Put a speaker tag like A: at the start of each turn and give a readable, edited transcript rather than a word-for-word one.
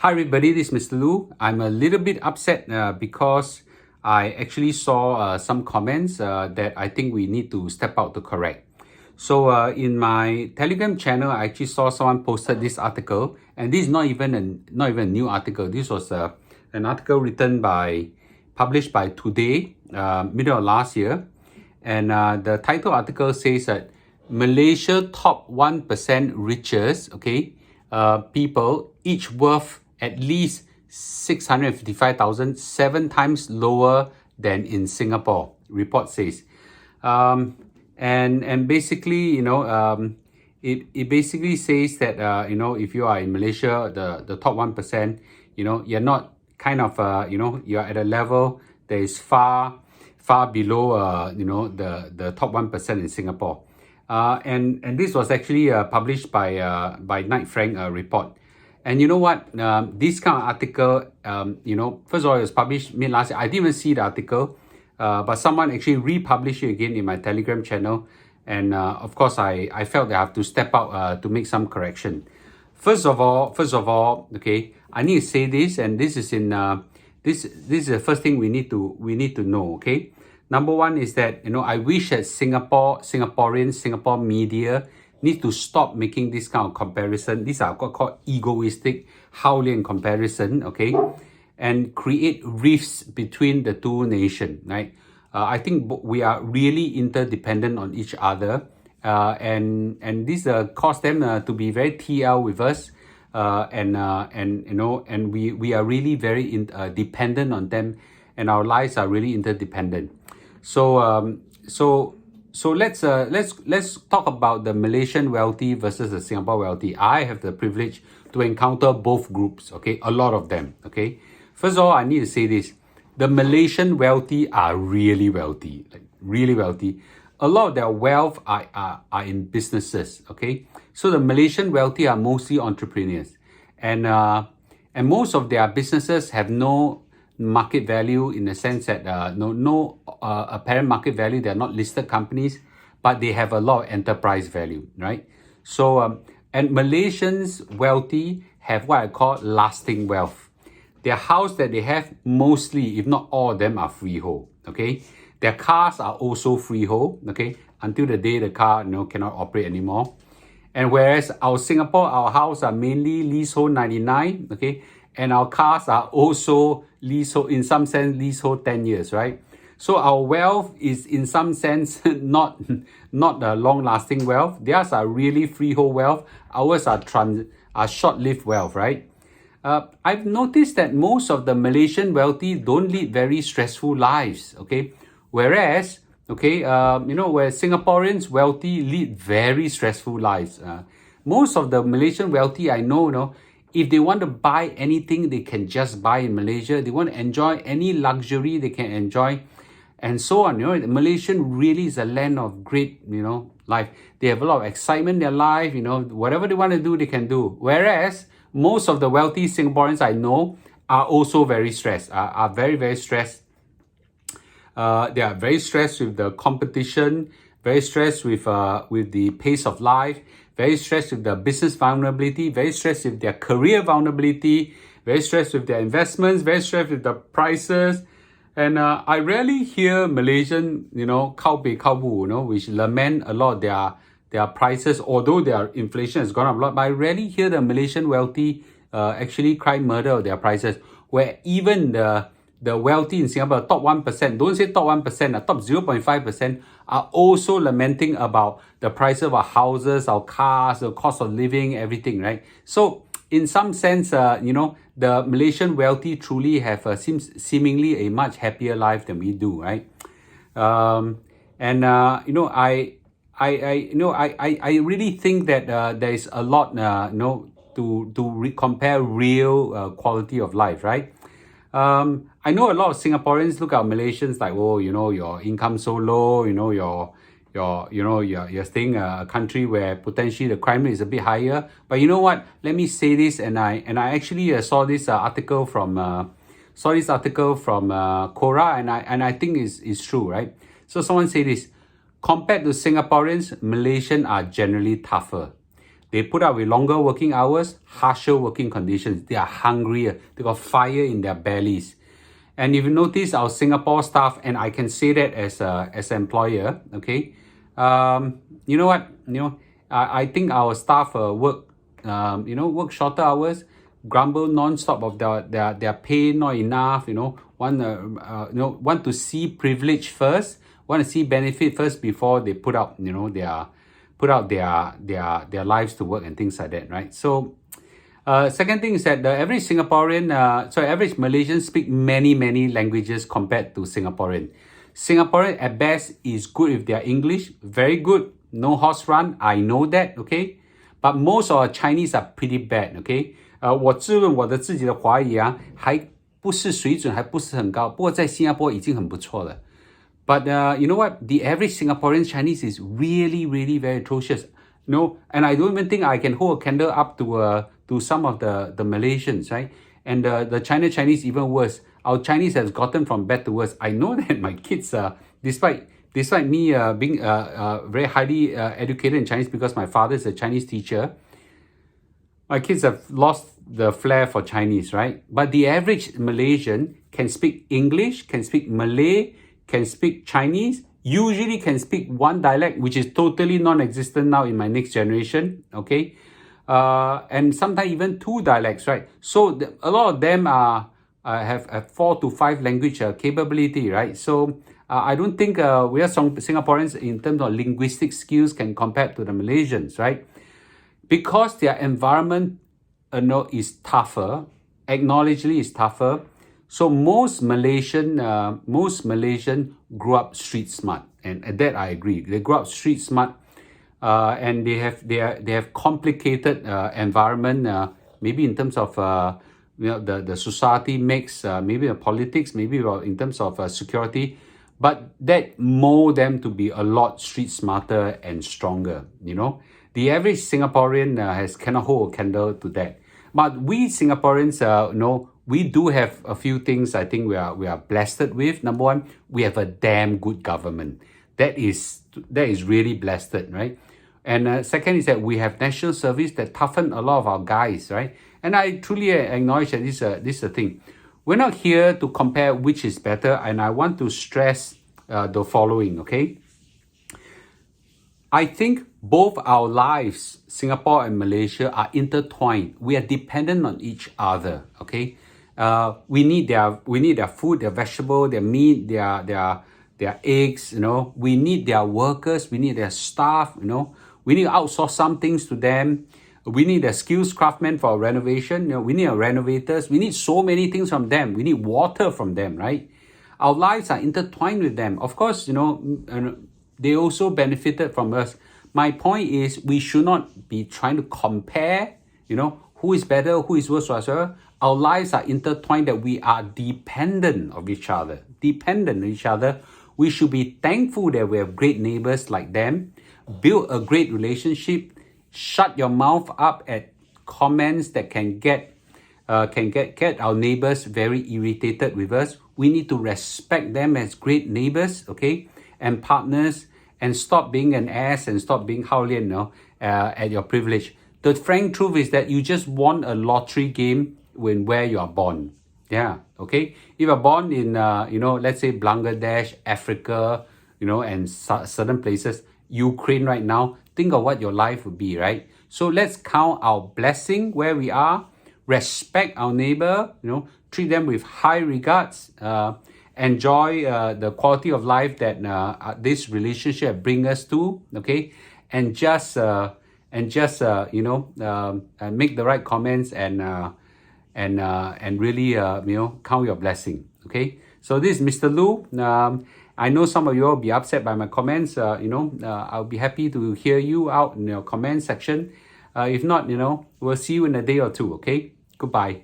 A: Hi everybody, this is Mr. Lu. I'm a little bit upset because I actually saw some comments that I think we need to step out to correct. So in my Telegram channel, I actually saw someone posted this article, and this is not even a new article. This was an article published by Today, middle of last year, and the title article says that Malaysia top 1% richest, people, each worth at least 655,000, 7 times lower than in Singapore, report says. And basically, it basically says that, if you are in Malaysia, the top 1%, you're not kind of, you're at a level that is far below, the top 1% in Singapore. And this was actually published by Knight Frank report. And you know what? This kind of article, first of all, it was published mid last year. I didn't even see the article, but someone actually republished it again in my Telegram channel. And of course, I felt that I have to step out to make some correction. First of all, okay, I need to say this, and this is in this is the first thing we need to know. Okay, number one is that I wish that Singaporeans, Singapore media need to stop making this kind of comparison. These are called egoistic, Howlian comparison, okay, and create rifts between the two nations, right? I think we are really interdependent on each other, and this caused them to be very TL with us, and we are really very dependent on them, and our lives are really interdependent. So let's talk about the Malaysian wealthy versus the Singapore wealthy. I have the privilege to encounter both groups, okay, a lot of them, okay. First of all, I need to say this: the Malaysian wealthy are really wealthy, like really wealthy. A lot of their wealth are in businesses, okay. So the Malaysian wealthy are mostly entrepreneurs, and most of their businesses have no market value, in the sense that no apparent market value. They're not listed companies, but they have a lot of enterprise value, right? So and Malaysians wealthy have what I call lasting wealth. Their house that they have, mostly, if not all of them, are freehold, okay. Their cars are also freehold, okay, until the day the car cannot operate anymore. And whereas our house are mainly leasehold 99, okay, and our cars are also leasehold, in some sense, leasehold 10 years, right? So our wealth is, in some sense, not a long-lasting wealth. Theirs are really freehold wealth. Ours are short-lived wealth, right? I've noticed that most of the Malaysian wealthy don't lead very stressful lives, okay? Whereas, where Singaporeans wealthy lead very stressful lives. Most of the Malaysian wealthy I know, if they want to buy anything, they can just buy in Malaysia. They want to enjoy any luxury, they can enjoy, and so on. The Malaysian really is a land of great, life. They have a lot of excitement in their life. Whatever they want to do, they can do. Whereas most of the wealthy Singaporeans I know are also very stressed. Are very, very stressed. They are very stressed with the competition, very stressed with the pace of life, very stressed with the business vulnerability, very stressed with their career vulnerability, very stressed with their investments, very stressed with the prices. And I rarely hear Malaysian, kao bei kao bu, which lament a lot of their prices, although their inflation has gone up a lot. But I rarely hear the Malaysian wealthy actually cry murder of their prices, where even the wealthy in Singapore, top 1%, don't say top 1%, top 0.5%, are also lamenting about the price of our houses, our cars, the cost of living, everything, right? So in some sense, the Malaysian wealthy truly have seemingly a much happier life than we do, right? I really think that there is a lot, to compare real quality of life, right? I know a lot of Singaporeans look at Malaysians like, oh, your income so low, you're staying in a country where potentially the crime rate is a bit higher. But you know what? Let me say this, and I actually saw this article from Quora, and I think it's true, right? So someone said this: compared to Singaporeans, Malaysians are generally tougher. They put up with longer working hours, harsher working conditions. They are hungrier. They got fire in their bellies. And if you notice our Singapore staff, and I can say that as an employer, okay, you know what, I think our staff work shorter hours, grumble non-stop of their pay not enough, want to see privilege first, want to see benefit first before they put out their lives to work and things like that, right? So second thing is that the average average Malaysian speak many languages compared to Singaporean. Singaporean at best is good with their English, very good, no horse run, I know that, okay? But most of our Chinese are pretty bad, okay? 我自问我的自己的华语啊，还不是水准，还不是很高，不过在新加坡已经很不错了。But you know what? The average Singaporean Chinese is really very atrocious. And I don't even think I can hold a candle up to some of the Malaysians, right? And the Chinese even worse. Our Chinese has gotten from bad to worse. I know that my kids, despite me being very highly educated in Chinese because my father is a Chinese teacher, my kids have lost the flair for Chinese, right? But the average Malaysian can speak English, can speak Malay, can speak Chinese, usually can speak one dialect, which is totally non-existent now in my next generation, okay? And sometimes even two dialects, right? So a lot of them have 4 to 5 language capability, right? So I don't think we are some Singaporeans in terms of linguistic skills can compare to the Malaysians, right? Because their environment is tougher, acknowledgedly is tougher. So most Malaysian grew up street smart, and that I agree. They grew up street smart, and they have complicated environment. Maybe in terms of the society mix, maybe the politics, maybe in terms of security, but that mold them to be a lot street smarter and stronger. The average Singaporean cannot hold a candle to that. But we Singaporeans, we do have a few things I think we are blessed with. Number one, we have a damn good government. That is really blessed, right? And second is that we have national service that toughen a lot of our guys, right? And I truly acknowledge that this is a thing. We're not here to compare which is better, and I want to stress the following, okay? I think both our lives, Singapore and Malaysia, are intertwined. We are dependent on each other, okay? We need their food, their vegetable, their meat, their eggs, We need their workers, we need their staff, We need to outsource some things to them. We need their skills craftsmen for renovation. We need our renovators. We need so many things from them. We need water from them, right? Our lives are intertwined with them. Of course, they also benefited from us. My point is we should not be trying to compare, who is better, who is worse, whatsoever. Our lives are intertwined that we are dependent of each other. We should be thankful that we have great neighbors like them. Build a great relationship. Shut your mouth up at comments that can get our neighbors very irritated with us. We need to respect them as great neighbors, okay, and partners, and stop being an ass and stop being haolian, at your privilege. The frank truth is that you just won a lottery game where you are born. Yeah, okay. If you're born in, let's say Bangladesh, Africa, and certain places, Ukraine right now, think of what your life would be, right? So let's count our blessing where we are, respect our neighbor, treat them with high regards, enjoy the quality of life that this relationship bring us to, okay? And just make the right comments and really count your blessing, okay? So this is Mr. Lu. I know some of you will be upset by my comments. I'll be happy to hear you out in your comment section. If not, we'll see you in a day or two, okay? Goodbye.